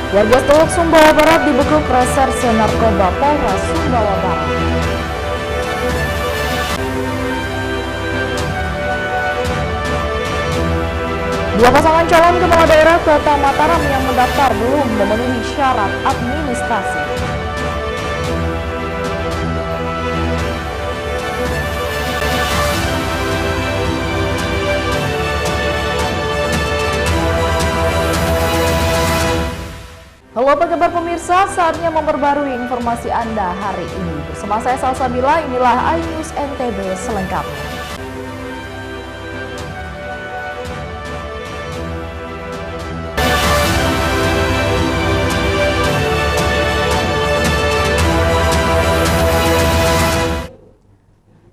Warga Teluk Sumbawa Barat dibekuk Reserse Narkoba Polres Sumbawa Barat. Dua pasangan calon kepala daerah Kota Mataram yang mendaftar belum memenuhi syarat administrasi. Halo apa kabar pemirsa, saatnya memperbarui informasi Anda hari ini. Bersama saya Salsabila, inilah iNews NTB selengkapnya.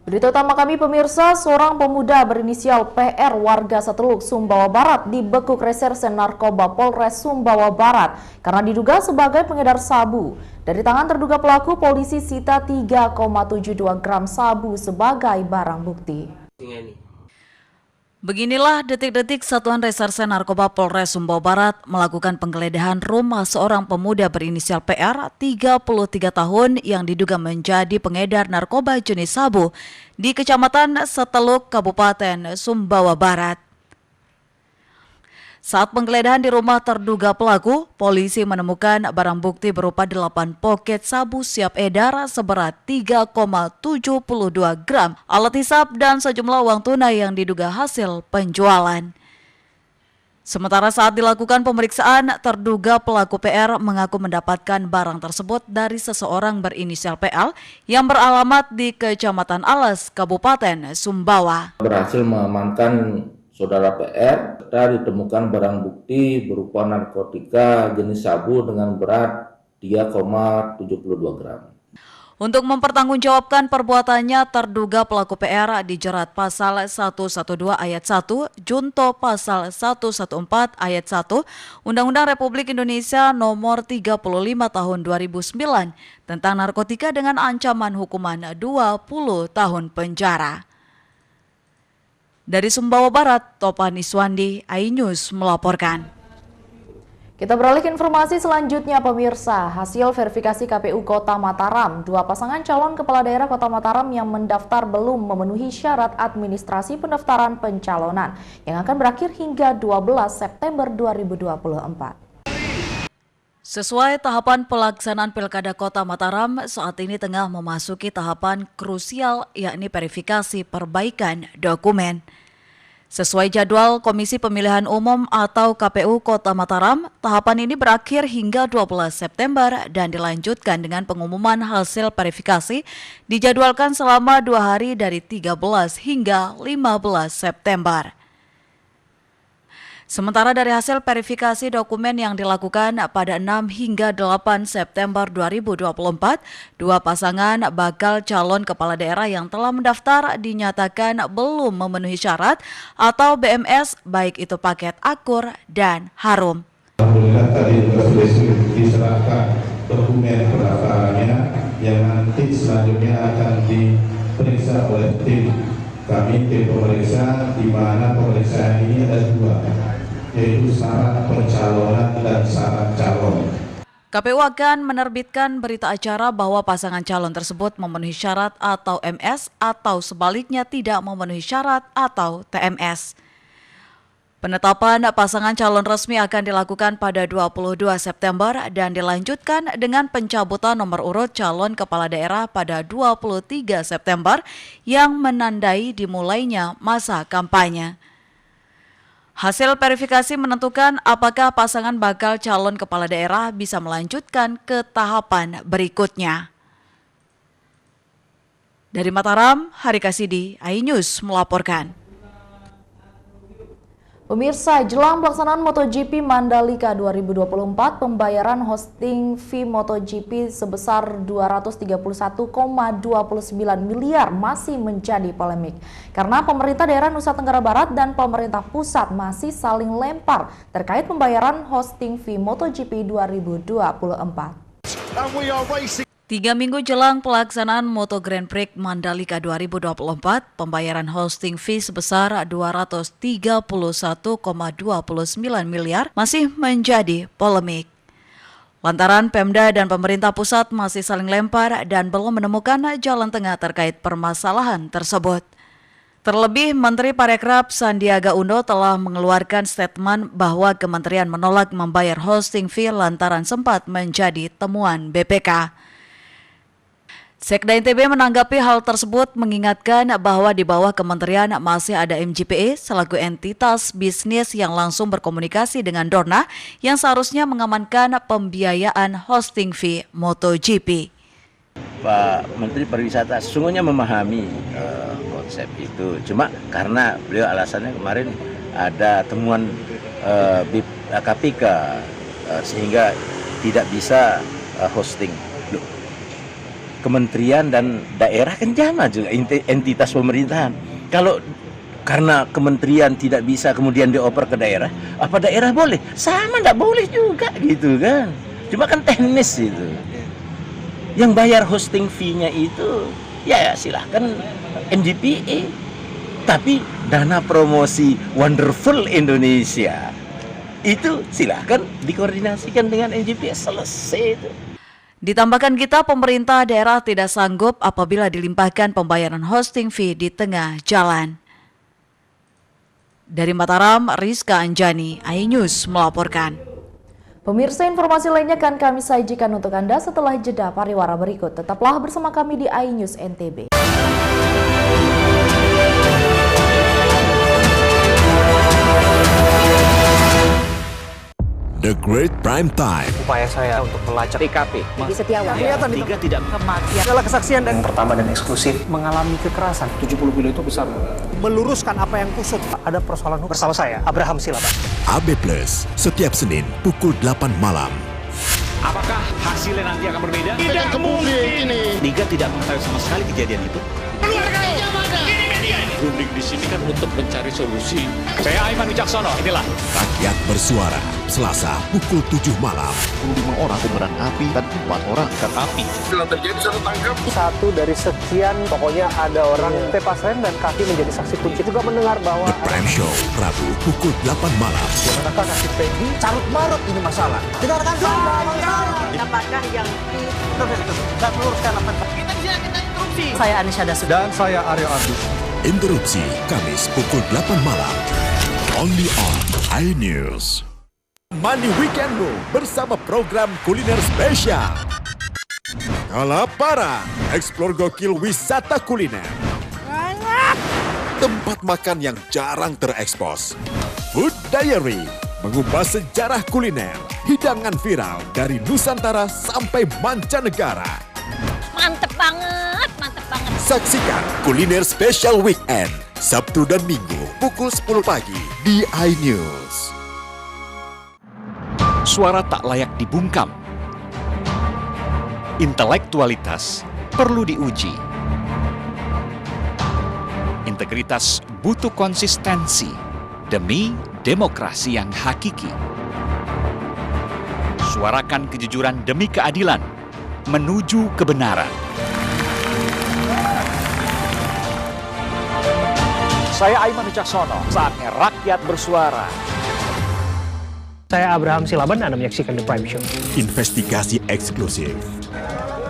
Berita utama kami pemirsa, seorang pemuda berinisial PR warga Seteluk Sumbawa Barat dibekuk Reserse Narkoba Polres Sumbawa Barat karena diduga sebagai pengedar sabu. Dari tangan terduga pelaku, polisi sita 3,72 gram sabu sebagai barang bukti. Beginilah detik-detik Satuan Reserse Narkoba Polres Sumbawa Barat melakukan penggeledahan rumah seorang pemuda berinisial PR 33 tahun yang diduga menjadi pengedar narkoba jenis sabu di Kecamatan Seteluk, Kabupaten Sumbawa Barat. Saat penggeledahan di rumah terduga pelaku, polisi menemukan barang bukti berupa 8 poket sabu siap edar seberat 3,72 gram, alat hisap, dan sejumlah uang tunai yang diduga hasil penjualan. Sementara saat dilakukan pemeriksaan, terduga pelaku PR mengaku mendapatkan barang tersebut dari seseorang berinisial PL yang beralamat di Kecamatan Alas, Kabupaten Sumbawa. Berhasil mengamankan Saudara PR dan ditemukan barang bukti berupa narkotika jenis sabu dengan berat 3,72 gram. Untuk mempertanggungjawabkan perbuatannya, terduga pelaku PR dijerat pasal 112 ayat 1, junto pasal 114 ayat 1, Undang-Undang Republik Indonesia nomor 35 tahun 2009 tentang narkotika dengan ancaman hukuman 20 tahun penjara. Dari Sumbawa Barat, Topan Iswandi, iNews melaporkan. Kita beralih ke informasi selanjutnya pemirsa. Hasil verifikasi KPU Kota Mataram, dua pasangan calon kepala daerah Kota Mataram yang mendaftar belum memenuhi syarat administrasi pendaftaran pencalonan yang akan berakhir hingga 12 September 2024. Sesuai tahapan pelaksanaan Pilkada Kota Mataram, saat ini tengah memasuki tahapan krusial yakni verifikasi perbaikan dokumen. Sesuai jadwal Komisi Pemilihan Umum atau KPU Kota Mataram, tahapan ini berakhir hingga 12 September dan dilanjutkan dengan pengumuman hasil verifikasi dijadwalkan selama 2 hari dari 13 hingga 15 September. Sementara dari hasil verifikasi dokumen yang dilakukan pada 6 hingga 8 September 2024, dua pasangan bakal calon kepala daerah yang telah mendaftar dinyatakan belum memenuhi syarat atau BMS, baik itu paket akur dan harum. Alhamdulillah tadi sudah diserahkan dokumen pendaftarannya yang nanti selanjutnya akan diperiksa oleh tim kami, tim pemeriksa, di mana pemeriksaan ini ada 2. Yaitu syarat pencalonan dan syarat calon. KPU akan menerbitkan berita acara bahwa pasangan calon tersebut memenuhi syarat atau MS atau sebaliknya tidak memenuhi syarat atau TMS. Penetapan pasangan calon resmi akan dilakukan pada 22 September dan dilanjutkan dengan pencabutan nomor urut calon kepala daerah pada 23 September yang menandai dimulainya masa kampanye. Hasil verifikasi menentukan apakah pasangan bakal calon kepala daerah bisa melanjutkan ke tahapan berikutnya. Dari Mataram, Hari Kasidi, iNews melaporkan. Pemirsa, jelang pelaksanaan MotoGP Mandalika 2024, pembayaran hosting fee MotoGP sebesar 231,29 miliar masih menjadi polemik. Karena pemerintah daerah Nusa Tenggara Barat dan pemerintah pusat masih saling lempar terkait pembayaran hosting fee MotoGP 2024. 3 minggu jelang pelaksanaan Moto Grand Prix Mandalika 2024, pembayaran hosting fee sebesar 231,29 miliar masih menjadi polemik. Lantaran Pemda dan pemerintah pusat masih saling lempar dan belum menemukan jalan tengah terkait permasalahan tersebut. Terlebih, Menteri Parekraf Sandiaga Uno telah mengeluarkan statement bahwa kementerian menolak membayar hosting fee lantaran sempat menjadi temuan BPK. Sekda NTB menanggapi hal tersebut mengingatkan bahwa di bawah kementerian masih ada MJPE selaku entitas bisnis yang langsung berkomunikasi dengan Dorna yang seharusnya mengamankan pembiayaan hosting fee MotoGP. Pak Menteri Pariwisata sesungguhnya memahami konsep itu, cuma karena beliau alasannya kemarin ada temuan KPK sehingga tidak bisa hosting. Kementerian dan daerah kan sama juga entitas pemerintahan. Kalau karena kementerian tidak bisa kemudian dioper ke daerah, apa daerah boleh? Sama, nggak boleh juga gitu kan. Cuma kan teknis itu. Yang bayar hosting fee-nya itu ya silahkan MJPE, tapi dana promosi Wonderful Indonesia itu silahkan dikoordinasikan dengan MJPE, selesai itu. Ditambahkan kita, pemerintah daerah tidak sanggup apabila dilimpahkan pembayaran hosting fee di tengah jalan. Dari Mataram, Rizka Anjani, iNews melaporkan. Pemirsa, informasi lainnya akan kami sajikan untuk Anda setelah jeda pariwara berikut. Tetaplah bersama kami di iNews NTB. The Great Prime Time. Upaya saya untuk melacak TKP. Di Setiawan. Kelihatan Tiga tidak kematian. Adalah kesaksian dan yang pertama dan eksklusif mengalami kekerasan. 70 kilo itu besar. Meluruskan apa yang kusut. Ada persoalan hukum. Bersama saya, Abraham Silaban. AB Plus, setiap Senin pukul 8 malam. Apakah hasilnya nanti akan berbeda? Tidak mungkin ini. Liga tidak mengetahui sama sekali kejadian itu. Runding di sini kan untuk mencari solusi. Saya Aiman Wicaksono, inilah. Rakyat bersuara, Selasa pukul 7 malam. 5 orang kobaran api dan 4 orang ikan api. Setelah terjadi saya tangkap. Satu dari sekian, pokoknya ada orang tepas rem dan kaki menjadi saksi kunci. Juga mendengar bahwa The Prime Show, Rabu pukul 8 malam. manakah nasib Peggy? Carut marut ini masalah. Dengarkan dulu. Apakah yang Dan meluruskan apa? kita interupsi? Saya Anisha Dasuki. Dan saya Aryo Abdi. Interupsi, Kamis pukul 8 malam. Only on iNews. Money Weekendmu bersama program kuliner spesial. Kalaparan, eksplor gokil wisata kuliner. Tempat makan yang jarang terekspos. Food Diary, mengupas sejarah kuliner, hidangan viral dari Nusantara sampai mancanegara. Mantep banget, mantep banget. Saksikan Kuliner Special Weekend, Sabtu dan Minggu pukul 10 pagi di iNews. Suara tak layak dibungkam. Intelektualitas perlu diuji. Integritas butuh konsistensi demi demokrasi yang hakiki. Suarakan kejujuran demi keadilan menuju kebenaran. Saya Aiman Wicaksono, saatnya rakyat bersuara. Saya Abraham Silaban, Anda menyaksikan The Prime Show. Investigasi eksklusif.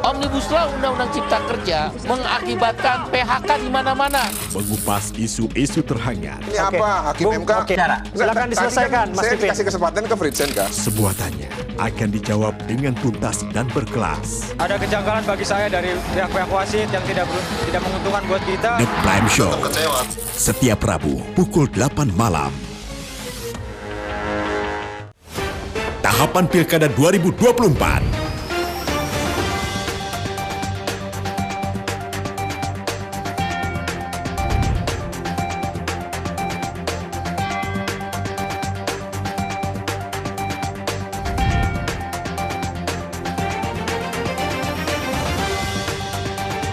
Omnibus Law Undang-Undang Cipta Kerja mengakibatkan PHK di mana-mana. Mengupas isu-isu terhangat. Ini apa? Hakim MK? Silakan diselesaikan, Mas Saya Pipin. kasih kesempatan ke Fritsen, Kak. Sebuah tanya akan dijawab dengan tuntas dan berkelas. Ada kejanggalan bagi saya dari pihak-pihak wasit yang tidak menguntungkan buat kita. The Prime Show, setiap Rabu pukul 8 malam. Tahapan Pilkada 2024.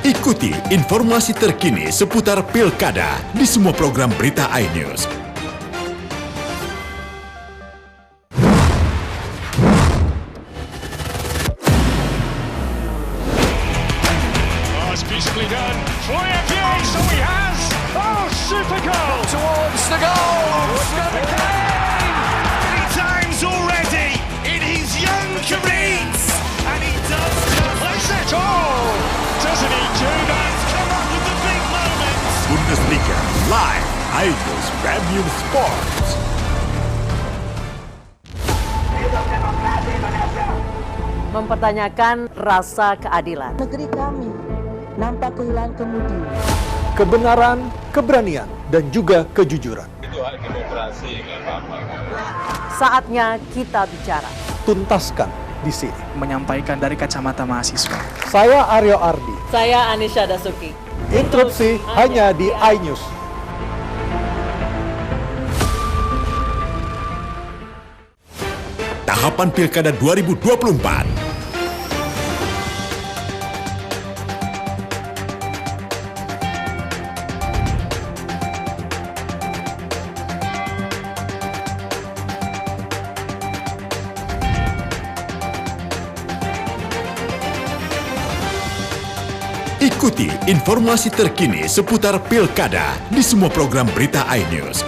Ikuti informasi terkini seputar Pilkada di semua program berita iNews. It's beautifully done. Foyer, so he has. Oh, super goal towards the goal. Scott McCain. 3 times already in his young career. Live iNews Premium Sports. Mempertanyakan rasa keadilan. Negeri kami nampak kehilangan kemudi. Kebenaran, keberanian, dan juga kejujuran. Itu hak demokrasi, nggak apa-apa. Saatnya kita bicara. Tuntaskan di sini. Menyampaikan dari kacamata mahasiswa. Saya Aryo Ardi. Saya Anisha Dasuki. Interupsi hanya di iNews. Tahapan Pilkada 2024. Ikuti informasi terkini seputar Pilkada di semua program berita iNews.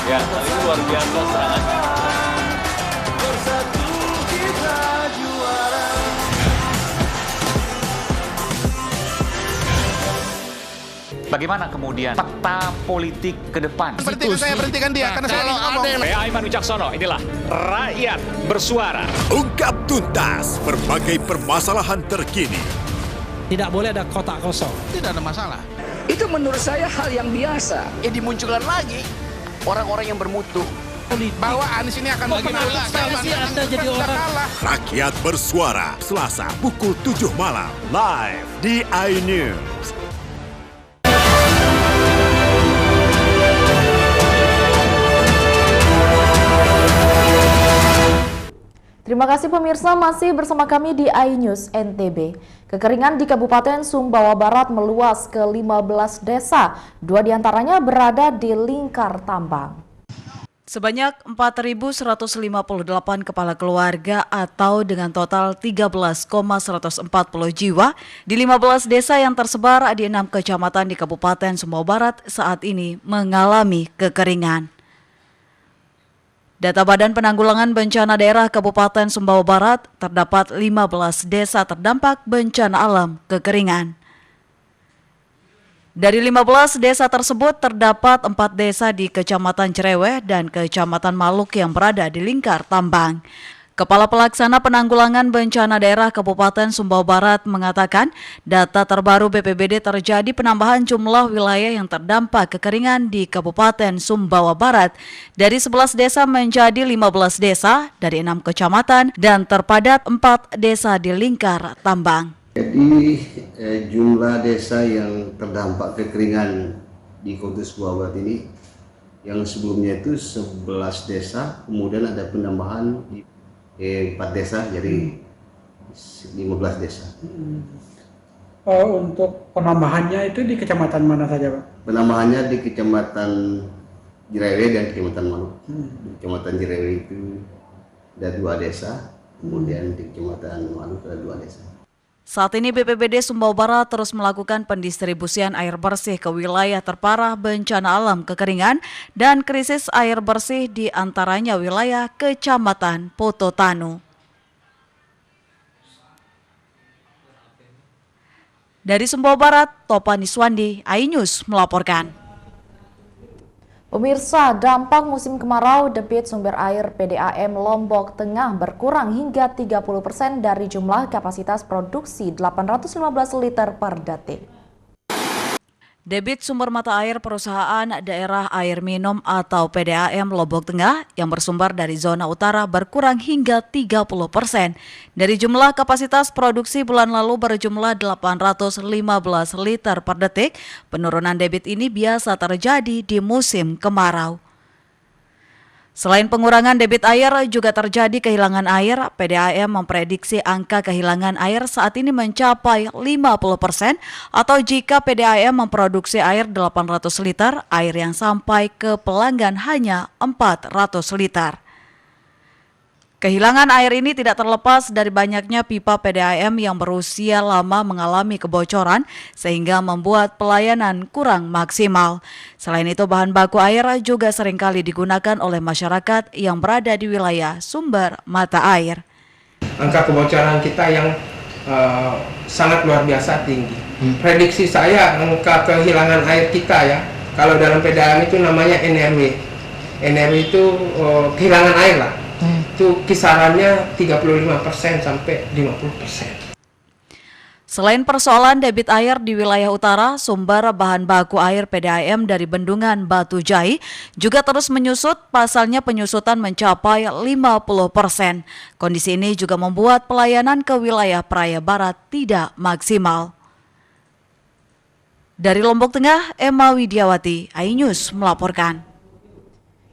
Ya, kali ini luar biasa serangan. Bagaimana kemudian peta politik ke depan? Berhentikan dia karena saya ngomong. Saya Aiman Wicaksono, inilah Rakyat Bersuara. Ungkap tuntas berbagai permasalahan terkini. Tidak boleh ada kotak kosong. Tidak ada masalah. Itu menurut saya hal yang biasa. Dimunculkan lagi orang-orang yang bermutu bahwa Anies ini akan jadi orang. Rakyat Bersuara, Selasa pukul 7 malam, live di iNews. Terima kasih pemirsa, masih bersama kami di iNews NTB. Kekeringan di Kabupaten Sumbawa Barat meluas ke 15 desa, 2 diantaranya berada di lingkar tambang. Sebanyak 4.158 kepala keluarga atau dengan total 13,140 jiwa di 15 desa yang tersebar di 6 kecamatan di Kabupaten Sumbawa Barat saat ini mengalami kekeringan. Data Badan Penanggulangan Bencana Daerah Kabupaten Sumbawa Barat, terdapat 15 desa terdampak bencana alam kekeringan. Dari 15 desa tersebut terdapat 4 desa di Kecamatan Cereweh dan Kecamatan Maluk yang berada di lingkar tambang. Kepala Pelaksana Penanggulangan Bencana Daerah Kabupaten Sumbawa Barat mengatakan data terbaru BPBD terjadi penambahan jumlah wilayah yang terdampak kekeringan di Kabupaten Sumbawa Barat dari 11 desa menjadi 15 desa dari 6 kecamatan dan terpadat 4 desa di lingkar tambang. Jadi jumlah desa yang terdampak kekeringan di Kota Sumbawa Barat ini yang sebelumnya itu 11 desa, kemudian ada penambahan di 4 desa jadi 15 desa. Untuk penambahannya itu di kecamatan mana saja, Pak? Penambahannya di Kecamatan Jerewe dan Kecamatan Maluk. Di Kecamatan Jerewe itu ada 2 desa, kemudian di Kecamatan Maluk ada 2 desa. Saat ini BPBD Sumbawa Barat terus melakukan pendistribusian air bersih ke wilayah terparah bencana alam kekeringan dan krisis air bersih di antaranya wilayah Kecamatan Pototanu. Dari Sumbawa Barat, Topani Swandi, iNews melaporkan. Pemirsa, dampak musim kemarau, debit sumber air PDAM Lombok Tengah berkurang hingga 30% dari jumlah kapasitas produksi 815 liter per detik. Debit sumber mata air perusahaan daerah air minum atau PDAM Lombok Tengah yang bersumber dari zona utara berkurang hingga 30%. Dari jumlah kapasitas produksi bulan lalu berjumlah 815 liter per detik, penurunan debit ini biasa terjadi di musim kemarau. Selain pengurangan debit air, juga terjadi kehilangan air. PDAM memprediksi angka kehilangan air saat ini mencapai 50% atau jika PDAM memproduksi air 800 liter, air yang sampai ke pelanggan hanya 400 liter. Kehilangan air ini tidak terlepas dari banyaknya pipa PDAM yang berusia lama mengalami kebocoran sehingga membuat pelayanan kurang maksimal. Selain itu, bahan baku air juga seringkali digunakan oleh masyarakat yang berada di wilayah sumber mata air. Angka kebocoran kita yang sangat luar biasa tinggi. Prediksi saya angka kehilangan air kita ya, kalau dalam PDAM itu namanya NRW. NRW itu kehilangan air lah. Itu kisarannya 35% sampai 50%. Selain persoalan debit air di wilayah utara, sumber bahan baku air PDAM dari Bendungan Batu Jai juga terus menyusut, pasalnya penyusutan mencapai 50%. Kondisi ini juga membuat pelayanan ke wilayah Praia Barat tidak maksimal. Dari Lombok Tengah, Emma Widiawati, iNews melaporkan.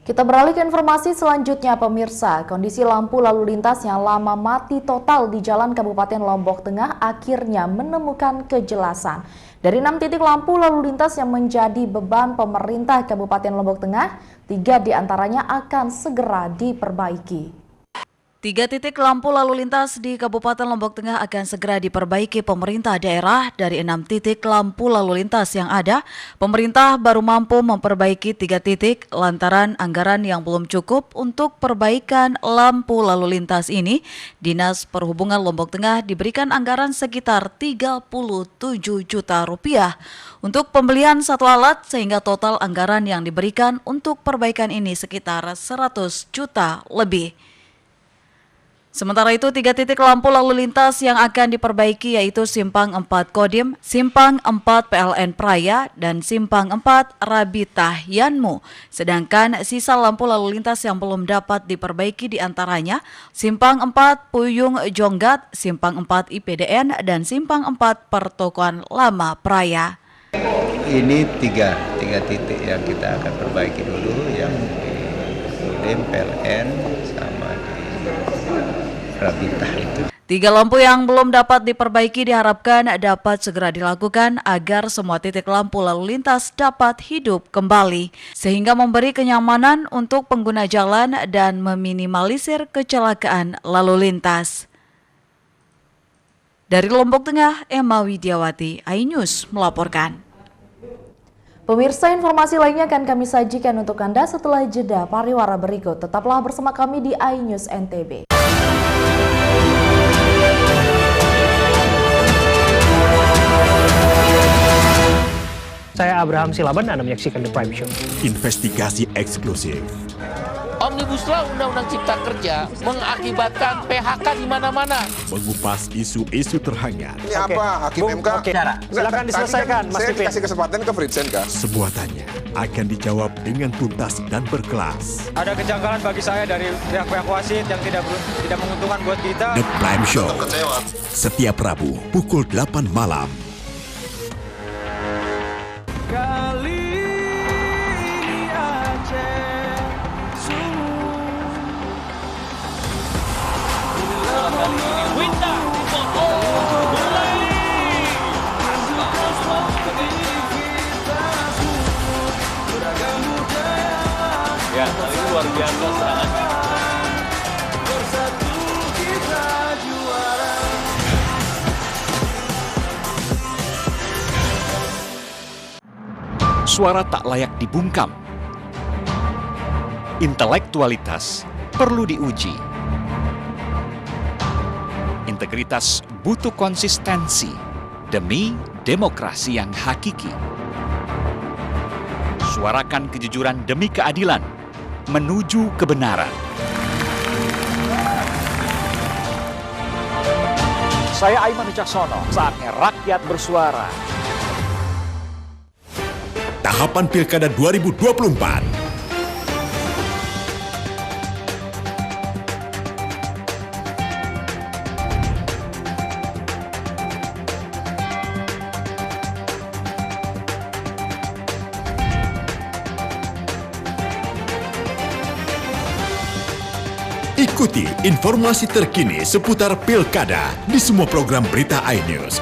Kita beralih ke informasi selanjutnya, pemirsa. Kondisi lampu lalu lintas yang lama mati total di Jalan Kabupaten Lombok Tengah akhirnya menemukan kejelasan. Dari 6 titik lampu lalu lintas yang menjadi beban pemerintah Kabupaten Lombok Tengah, 3 diantaranya akan segera diperbaiki. 3 titik lampu lalu lintas di Kabupaten Lombok Tengah akan segera diperbaiki pemerintah daerah. Dari 6 titik lampu lalu lintas yang ada, pemerintah baru mampu memperbaiki 3 titik lantaran anggaran yang belum cukup untuk perbaikan lampu lalu lintas ini. Dinas Perhubungan Lombok Tengah diberikan anggaran sekitar 37 juta rupiah untuk pembelian 1 alat, sehingga total anggaran yang diberikan untuk perbaikan ini sekitar 100 juta lebih. Sementara itu, 3 titik lampu lalu lintas yang akan diperbaiki yaitu Simpang 4 Kodim, Simpang 4 PLN Praia, dan Simpang 4 Rabitah Yanmu. Sedangkan sisa lampu lalu lintas yang belum dapat diperbaiki diantaranya Simpang 4 Puyung Jonggat, Simpang 4 IPDN, dan Simpang 4 Pertokoan Lama Praia. Ini tiga titik yang kita akan perbaiki dulu, yang di Kodim, PLN, sama di Rabitah itu. 3 lampu yang belum dapat diperbaiki diharapkan dapat segera dilakukan agar semua titik lampu lalu lintas dapat hidup kembali, sehingga memberi kenyamanan untuk pengguna jalan dan meminimalisir kecelakaan lalu lintas. Dari Lombok Tengah, Emma Widiawati, iNews melaporkan. Pemirsa, informasi lainnya akan kami sajikan untuk Anda setelah jeda pariwara berikut. Tetaplah bersama kami di iNews NTB. Saya Abraham Silaban, Anda menyaksikan The Prime Show. Investigasi eksklusif. Omnibus Law Undang-Undang Cipta Kerja mengakibatkan PHK di mana-mana. Mengupas isu-isu terhangat. Ini apa? Hakim MK? Silakan diselesaikan, Mas Pipin. Saya kasih kesempatan ke Fritsen, kan? Semua tanya akan dijawab dengan tuntas dan berkelas. Ada kejanggalan bagi saya dari pihak-pihak wasit yang tidak menguntungkan buat kita. The Prime Show. Setiap Rabu pukul 8 malam. Ya, kali ini luar biasa serangan. Suara tak layak dibungkam. Intelektualitas perlu diuji. Integritas butuh konsistensi demi demokrasi yang hakiki. Suarakan kejujuran demi keadilan menuju kebenaran. Saya Aiman Wicaksono, saatnya rakyat bersuara. Tahapan Pilkada 2024. Ikuti informasi terkini seputar Pilkada di semua program berita iNews.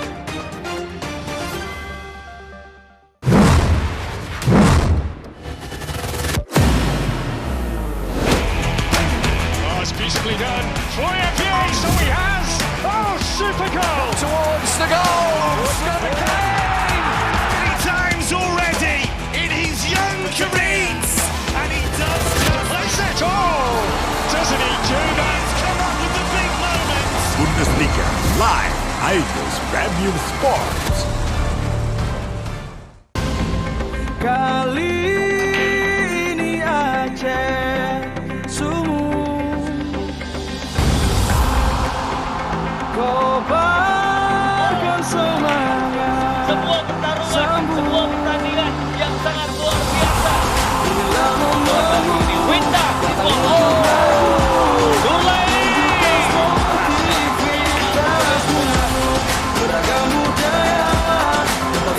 It's beautifully done. Live iNews Premium Sports. Kali ini Aceh sumur kobarkan semangat. Sebuah pertandingan yang sangat luar biasa. Winda,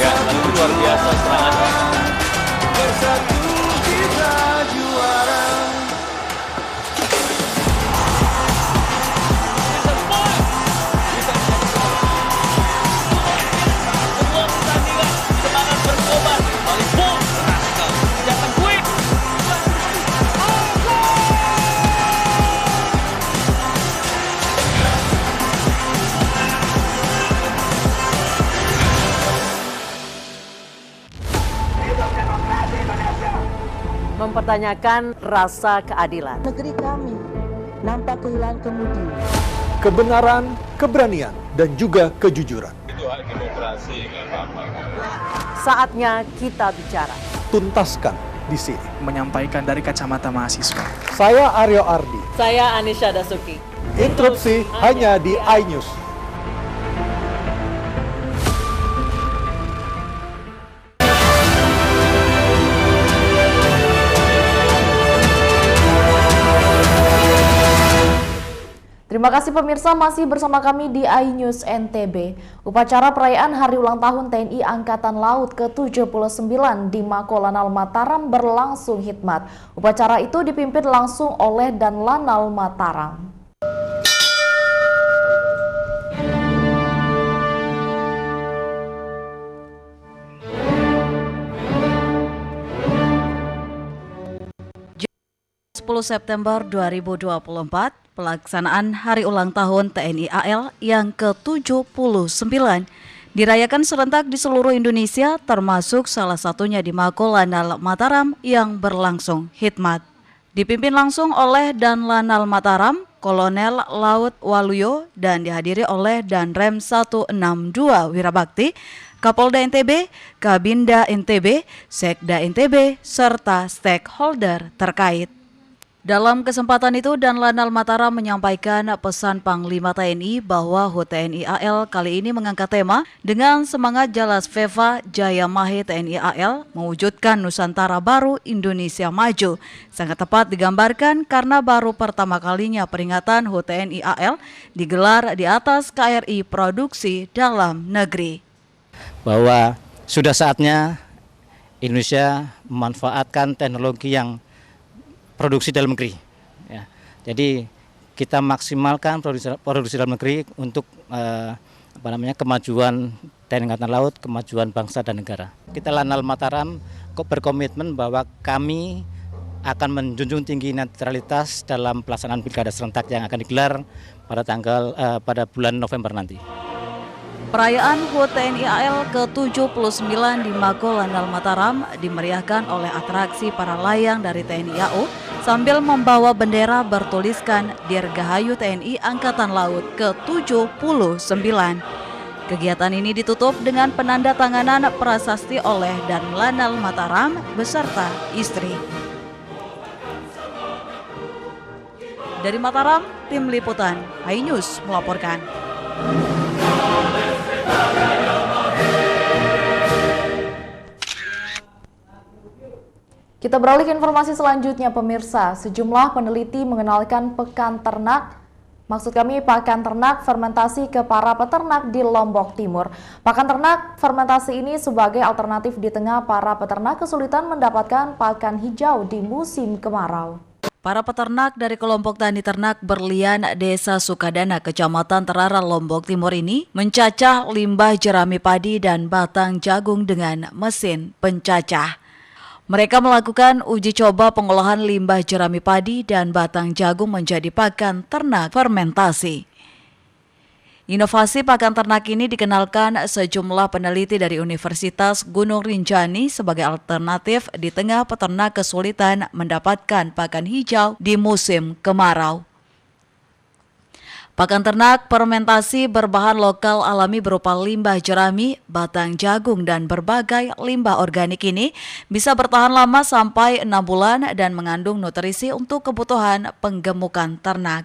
ya, itu luar biasa serangannya. Bersatu kita juara. sebuah pertandingan semangat berkobar. Malipun, jatah quick. Mempertanyakan rasa keadilan. Negeri kami nampak kehilangan kemudi. Kebenaran, keberanian, dan juga kejujuran. Itu hak demokrasi, nggak apa-apa. Saatnya kita bicara. Tuntaskan di sini. Menyampaikan dari kacamata mahasiswa. Saya Aryo Ardi. Saya Anisha Dasuki. Interupsi hanya di iNews. Terima kasih pemirsa, masih bersama kami di iNews NTB. Upacara perayaan Hari Ulang Tahun TNI Angkatan Laut ke-79 di Mako Lanal Mataram berlangsung hikmat. Upacara itu dipimpin langsung oleh Dan Lanal Mataram. September 2024, pelaksanaan Hari Ulang Tahun TNI AL yang ke-79 dirayakan serentak di seluruh Indonesia, termasuk salah satunya di Mako Lanal Mataram yang berlangsung hikmat. Dipimpin langsung oleh Dan Lanal Mataram, Kolonel Laut Waluyo, dan dihadiri oleh Danrem 162 Wirabakti, Kapolda NTB, Kabinda NTB, Sekda NTB, serta stakeholder terkait. Dalam kesempatan itu, Dan Lanal Mataram menyampaikan pesan Panglima TNI bahwa HUT TNI AL kali ini mengangkat tema dengan semangat Jalas Veva Jaya Mahe TNI AL mewujudkan Nusantara baru Indonesia maju. Sangat tepat digambarkan karena baru pertama kalinya peringatan HUT TNI AL digelar di atas KRI produksi dalam negeri. Bahwa sudah saatnya Indonesia memanfaatkan teknologi yang produksi dalam negeri. Ya. Jadi kita maksimalkan produksi dalam negeri untuk kemajuan TNI Angkatan Laut, kemajuan bangsa dan negara. Kita Lanal Mataram berkomitmen bahwa kami akan menjunjung tinggi netralitas dalam pelaksanaan pilkada serentak yang akan digelar pada bulan November nanti. Perayaan HUT TNI AL ke-79 di Mako Lanal Mataram dimeriahkan oleh atraksi para layang dari TNI AU sambil membawa bendera bertuliskan Dirgahayu TNI Angkatan Laut ke-79. Kegiatan ini ditutup dengan penandatanganan prasasti oleh Dan Lanal Mataram beserta istri. Dari Mataram, tim liputan iNews melaporkan. Kita beralih ke informasi selanjutnya pemirsa. Sejumlah peneliti mengenalkan pekan ternak, maksud kami pakan ternak fermentasi ke para peternak di Lombok Timur. Pakan ternak fermentasi ini sebagai alternatif di tengah para peternak kesulitan mendapatkan pakan hijau di musim kemarau. Para peternak dari kelompok tani ternak Berlian, Desa Sukadana, Kecamatan Terara, Lombok Timur ini mencacah limbah jerami padi dan batang jagung dengan mesin pencacah. Mereka melakukan uji coba pengolahan limbah jerami padi dan batang jagung menjadi pakan ternak fermentasi. Inovasi pakan ternak ini dikenalkan sejumlah peneliti dari Universitas Gunung Rinjani sebagai alternatif di tengah peternak kesulitan mendapatkan pakan hijau di musim kemarau. Pakan ternak fermentasi berbahan lokal alami berupa limbah jerami, batang jagung, dan berbagai limbah organik ini bisa bertahan lama sampai 6 bulan dan mengandung nutrisi untuk kebutuhan penggemukan ternak.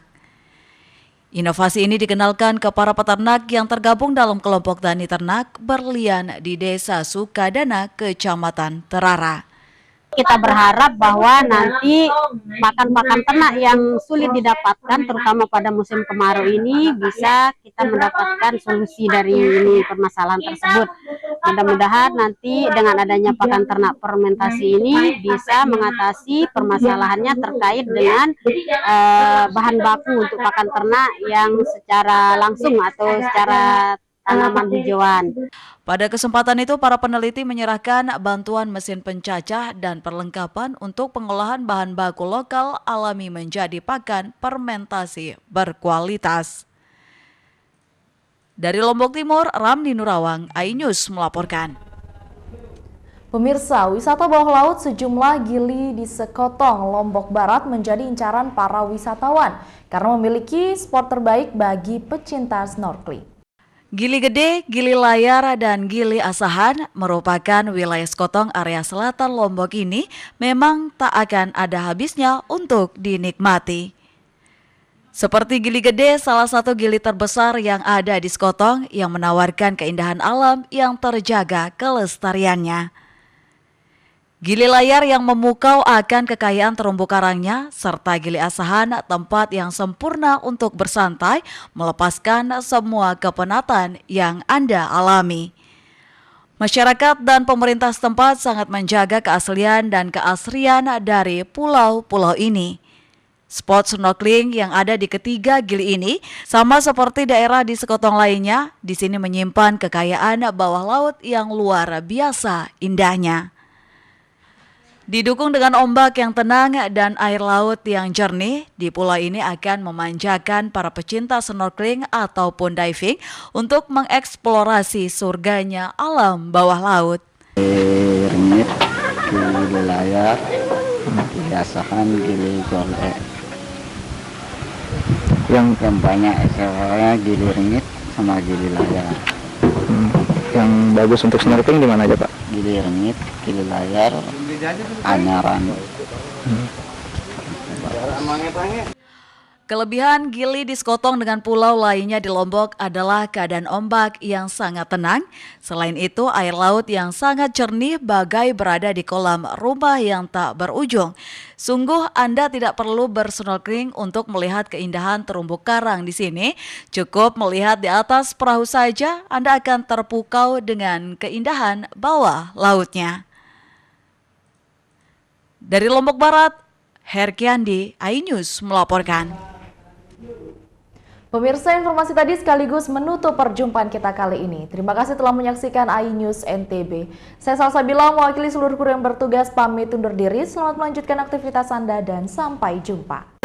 Inovasi ini dikenalkan ke para peternak yang tergabung dalam kelompok tani ternak berlian di Desa Sukadana, Kecamatan Terara. Kita berharap bahwa nanti pakan-pakan ternak yang sulit didapatkan, terutama pada musim kemarau ini, bisa kita mendapatkan solusi dari ini permasalahan tersebut. Mudah-mudahan nanti dengan adanya pakan ternak fermentasi ini bisa mengatasi permasalahannya terkait dengan bahan baku untuk pakan ternak yang secara langsung atau secara tanaman hijauan. Pada kesempatan itu, para peneliti menyerahkan bantuan mesin pencacah dan perlengkapan untuk pengolahan bahan baku lokal alami menjadi pakan fermentasi berkualitas. Dari Lombok Timur, Ramli Nurawang, iNews melaporkan. Pemirsa, wisata bawah laut sejumlah gili di Sekotong, Lombok Barat menjadi incaran para wisatawan karena memiliki spot terbaik bagi pecinta snorkeling. Gili Gede, Gili Layar, dan Gili Asahan merupakan wilayah Sekotong area selatan Lombok ini memang tak akan ada habisnya untuk dinikmati. Seperti Gili Gede, salah satu gili terbesar yang ada di Sekotong yang menawarkan keindahan alam yang terjaga kelestariannya. Gili Layar yang memukau akan kekayaan terumbu karangnya, serta Gili Asahan tempat yang sempurna untuk bersantai, melepaskan semua kepenatan yang Anda alami. Masyarakat dan pemerintah setempat sangat menjaga keaslian dan keasrian dari pulau-pulau ini. Spot snorkeling yang ada di ketiga gili ini sama seperti daerah di Sekotong lainnya, di sini menyimpan kekayaan bawah laut yang luar biasa indahnya. Didukung dengan ombak yang tenang dan air laut yang jernih, di pulau ini akan memanjakan para pecinta snorkeling ataupun diving untuk mengeksplorasi surganya alam bawah laut. Ringit, Gili Layar, Gili Asahan, Gili Gole. Yang banyak saya Gili Ringit sama Gili Layar. Yang bagus untuk snorkeling di mana aja, Pak? Gili Ringit, Gili Layar, Anyaran. Kelebihan gili di Sekotong dengan pulau lainnya di Lombok adalah keadaan ombak yang sangat tenang. Selain itu, air laut yang sangat jernih bagai berada di kolam rumah yang tak berujung. Sungguh Anda tidak perlu bersnorkeling untuk melihat keindahan terumbu karang di sini. Cukup melihat di atas perahu saja, Anda akan terpukau dengan keindahan bawah lautnya. Dari Lombok Barat, Herkiandi, iNews melaporkan. Pemirsa, informasi tadi sekaligus menutup perjumpaan kita kali ini. Terima kasih telah menyaksikan iNews NTB. Saya Salsabila mewakili seluruh kru yang bertugas pamit undur diri. Selamat melanjutkan aktivitas Anda dan sampai jumpa.